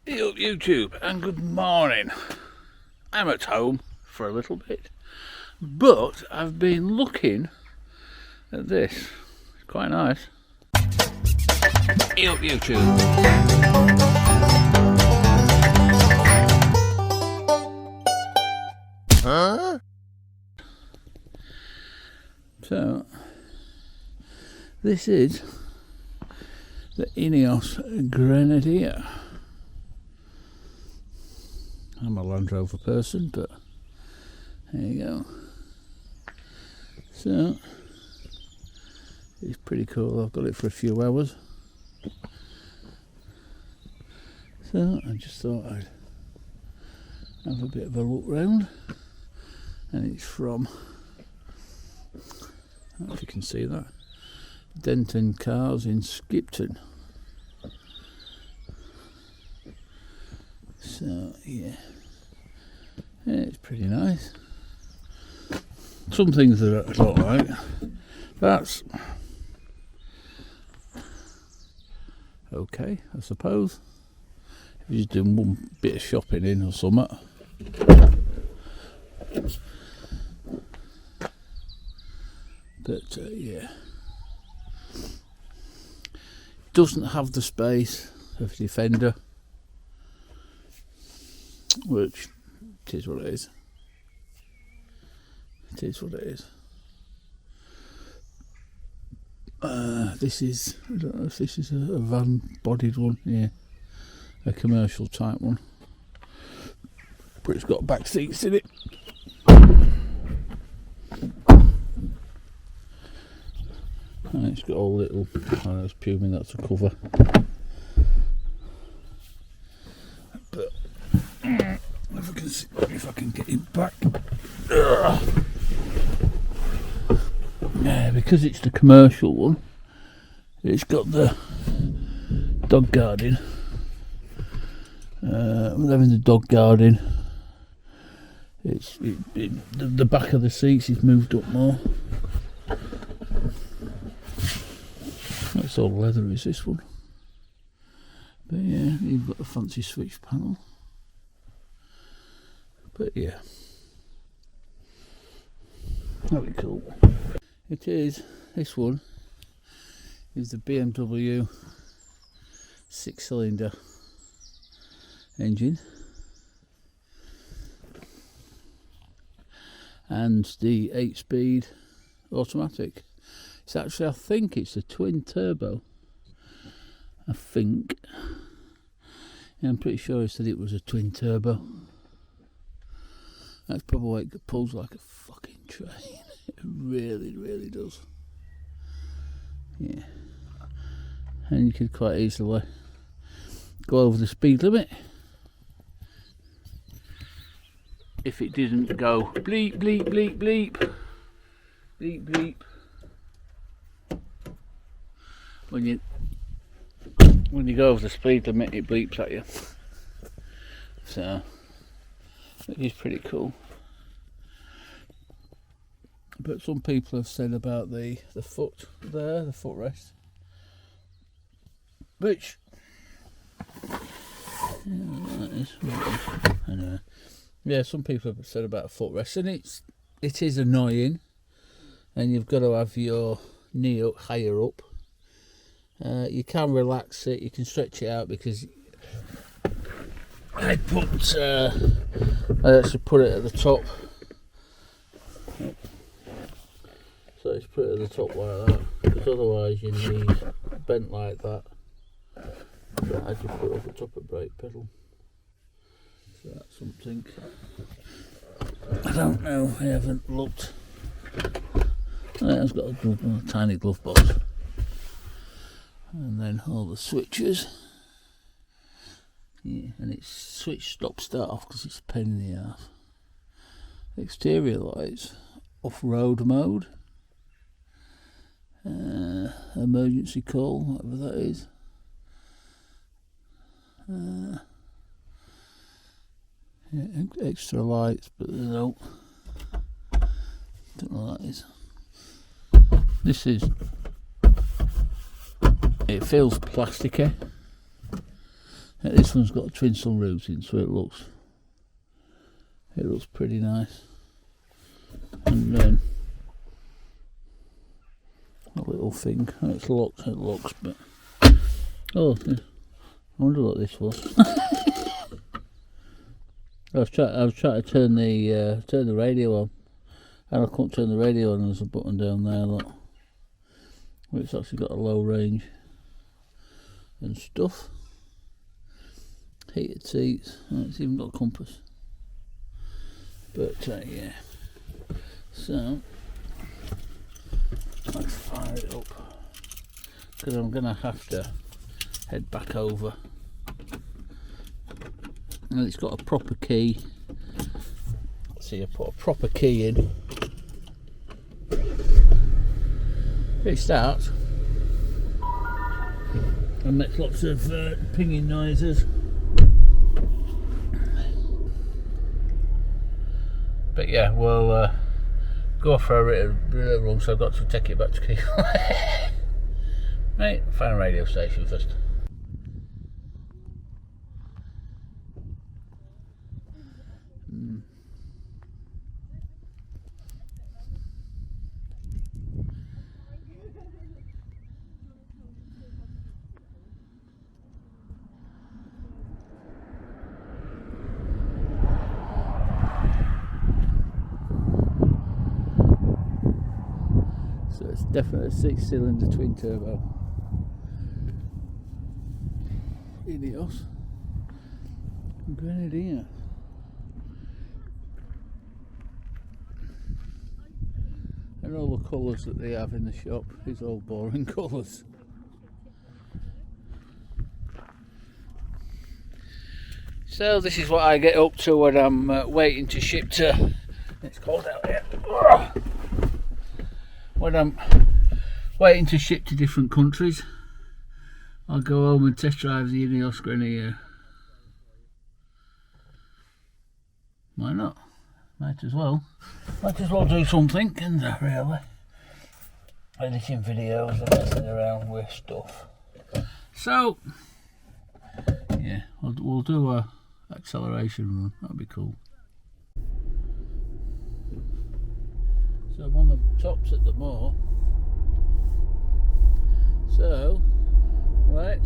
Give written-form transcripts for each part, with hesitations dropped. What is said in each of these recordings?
Hey up YouTube, and good morning. I'm at home for a little bit, but I've been looking at this. It's quite nice. Hey up YouTube. Huh? So, this is the Ineos Grenadier. I'm a Land Rover person, but there you go. So, it's pretty cool. I've got it for a few hours. So, I just thought I'd have a bit of a look round. And it's from, I don't know if you can see that, Denton Cars in Skipton. So yeah, it's pretty nice. Some things that I don't like. That's okay, I suppose. If you're just doing one bit of shopping in or something. But yeah, doesn't have the space of a Defender. Which, it is what it is. It is what it is. This is, I don't know if this is a van-bodied one, yeah. A commercial type one. But it's got back seats in it. And it's got all little, I was assuming that's a cover. But if I can get it back. Yeah, because it's the commercial one, it's got the dog guarding. Having the dog guarding, the back of the seats is moved up more. That's all leather, is this one? But yeah, you've got a fancy switch panel. But yeah, that'd be cool. It is, this one is the BMW 6-cylinder engine and the 8-speed automatic. It's actually, I think it's a twin turbo. I think. Yeah, I'm pretty sure I said it was a twin turbo. That's probably why it pulls like a fucking train. It really, really does. Yeah. And you could quite easily go over the speed limit if it didn't go bleep, bleep, bleep, bleep. Bleep, bleep. When you go over the speed limit, it bleeps at you. So it is pretty cool. But some people have said about the foot there, the footrest, which anyway, yeah, some people have said about a footrest, and it is annoying, and you've got to have your knee up higher up. You can relax it, you can stretch it out, because I actually put it at the top. So it's put it at the top like that, because otherwise your knees bent like that. So I just put it at the top of the brake pedal. So that's something. I don't know, I haven't looked. It's got a tiny glove box. And then all the switches. Yeah, and it's switch stop start off because it's a pain in the ass. Exterior lights, off-road mode, emergency call, whatever that is. Yeah, extra lights, but no, don't know what that is. This is, it feels plasticky. This one's got a twin sun routing, so it looks pretty nice. And then a little thing, it looks, but oh, I wonder what this was. I was trying to turn the radio on, and I couldn't turn the radio on. There's a button down there, look. It's actually got a low range and stuff. Heated seats, and it's even got a compass. But yeah, so let's fire it up, because I'm gonna have to head back over. And it's got a proper key. Let's see, I put a proper key in. It starts and makes lots of pinging noises. But yeah, we'll go for a little run, so I've got to take it back to Keith. Right, find a radio station first. So it's definitely a 6-cylinder twin turbo Ineos Grenadier. And all the colours that they have in the shop is all boring colours. So this is what I get up to when I'm waiting to ship to, it's cold out here, when I'm waiting to ship to different countries. I'll go home and test drive the Ineos Grenadier. Why not? Might as well do something, and really editing videos and messing around with stuff. So yeah, we'll do a acceleration run. That'd be cool. So I'm on the tops at the moor. So right.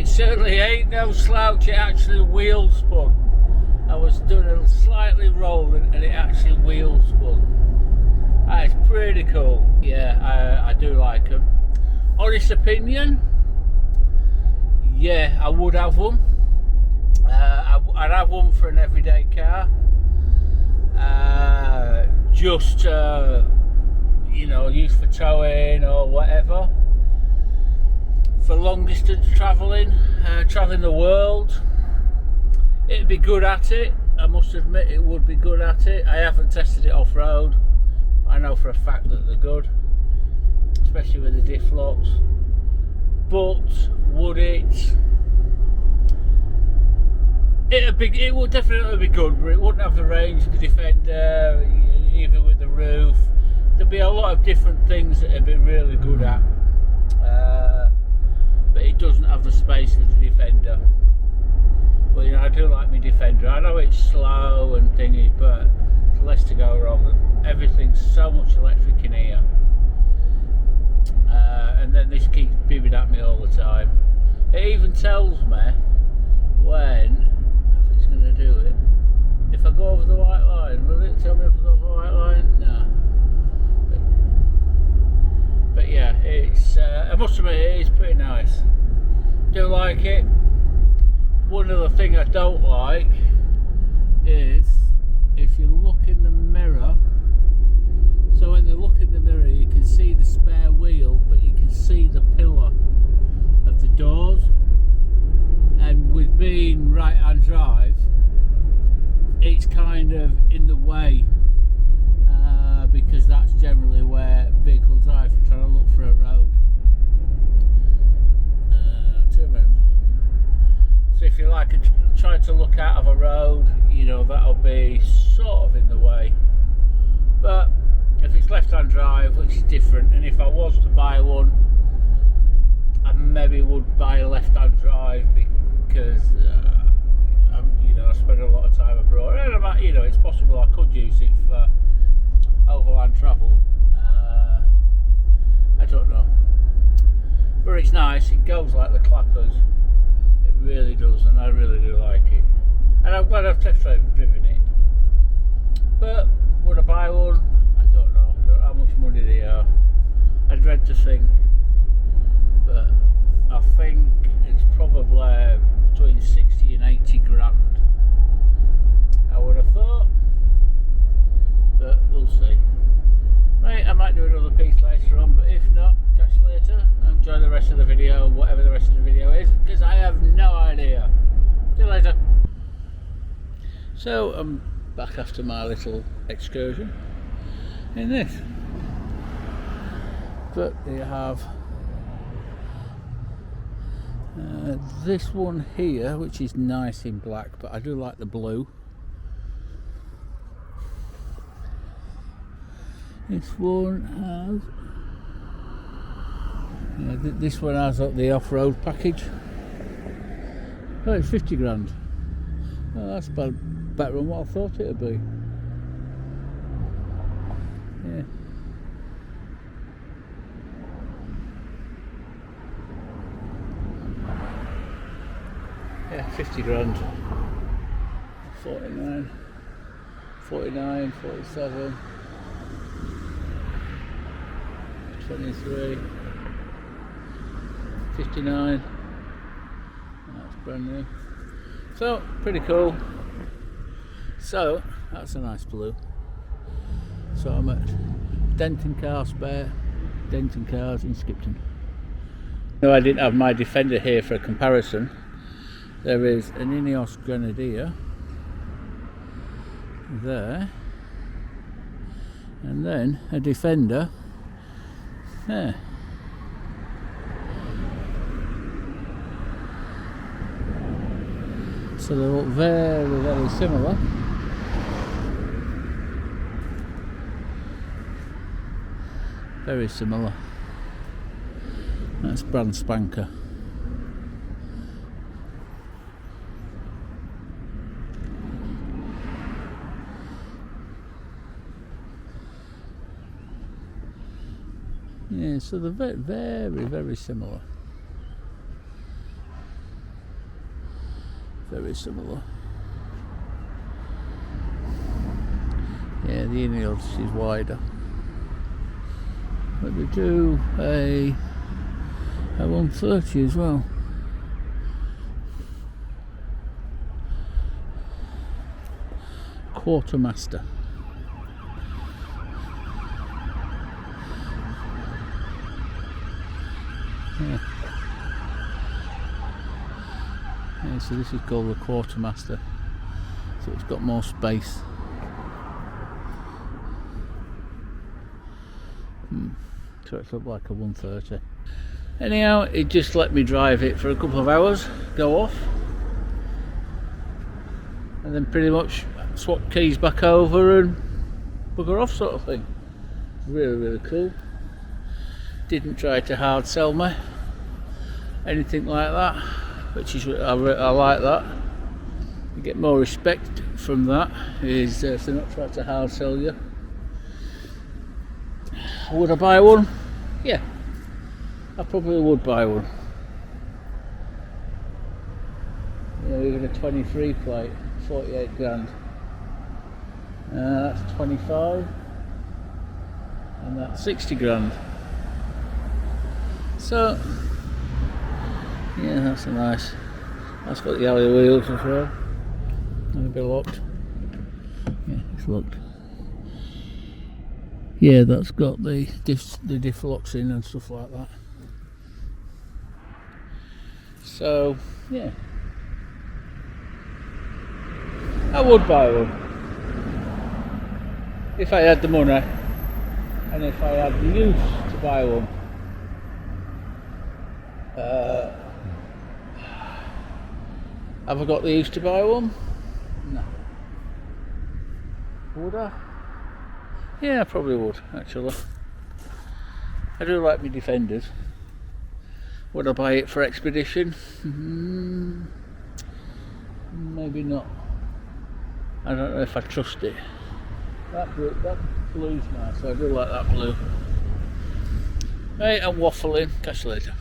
Certainly ain't no slouch, it actually wheel spun. I was doing a slightly rolling and it actually wheel spun. That is pretty cool. Yeah, I do like them. Honest opinion, yeah, I would have one. I'd have one for an everyday car. Just, you know, used for towing or whatever. For long distance travelling, travelling the world, it'd be good at it. I must admit it would be good at it. I haven't tested it off-road. I know for a fact that they're good, especially with the diff locks. But would it? It would definitely be good, but it wouldn't have the range of the Defender, even with the roof. There'd be a lot of different things that it'd be really good at. But it doesn't have the space of the Defender. But you know, I do like my Defender. I know it's slow and thingy, but there's less to go wrong. Everything's so much electric in here. And then this keeps beeping at me all the time. It even tells me when, if it's going to do it. If I go over the white line, will it tell me if I go over the white line? No. But yeah, it's I must admit it is pretty nice. Do like it. One other thing I don't like is if you look in the mirror. So when you look in the mirror, you can see the spare wheel, but you can see the pillar of the doors. And with being right-hand drive, it's kind of in the way. Because that's generally where vehicles are if you're trying to look for a road. if you like, trying to look out of a road, you know, that'll be sort of in the way. But if it's left-hand drive, which is different, and if I was to buy one, I maybe would buy a left-hand drive because you know, I spend a lot of time abroad, and you know, it's possible I could use it for overland travel. I don't know, but it's nice. It goes like the clappers. It really does, and I really do like it. And I'm glad I've test driven it. But would I buy one? I don't know. I don't know how much money they are. I dread to think, but I think it's probably between 60 and 80 grand. I would have thought, but we'll see. Right, I might do another piece later on, but if not, catch you later. Enjoy the rest of the video, whatever the rest of the video is, because I have no idea. See you later. So I'm back after my little excursion in this. But you have this one here, which is nice in black, but I do like the blue. This one has, this one has the off-road package. Oh, it's 50 grand. Oh, that's better than what I thought it would be. Yeah. Yeah, 50 grand. 49, 49, 47. 23, 59. That's brand new. So pretty cool. So that's a nice blue. So I'm at Denton Car Spare, Denton Cars in Skipton. No, I didn't have my Defender here for a comparison. There is an Ineos Grenadier there, and then a Defender there. So they look very, very similar. Very similar. That's brand spanker. Yeah, so they're very, very, very similar. Very similar. Yeah, the Ineos is wider. But they do a 130 as well. Quartermaster. Yeah. Yeah, so this is called the Quartermaster. So it's got more space. So it's up like a 130. Anyhow, it just let me drive it for a couple of hours, go off, and then pretty much swap keys back over and bugger off, sort of thing. Really, really cool. Didn't try to hard sell me anything like that, which is I like that. You get more respect from that, is if they're not trying to hard sell you. Would I buy one? Yeah, I probably would buy one. You know, even a 23 plate, 48 grand. That's 25, and that's 60 grand. So, yeah, that's a nice. That's got the alley wheels as well. Maybe locked. Yeah, it's locked. Yeah, that's got the diff locks in and stuff like that. So, yeah, I would buy one if I had the money, and if I had the use to buy one. Have I got the use to buy one? No. Would I? Yeah, I probably would, actually. I do like my Defenders. Would I buy it for expedition? Maybe not. I don't know if I trust it. That blue's nice, so I do like that blue. Right, I'm waffling. Catch you later.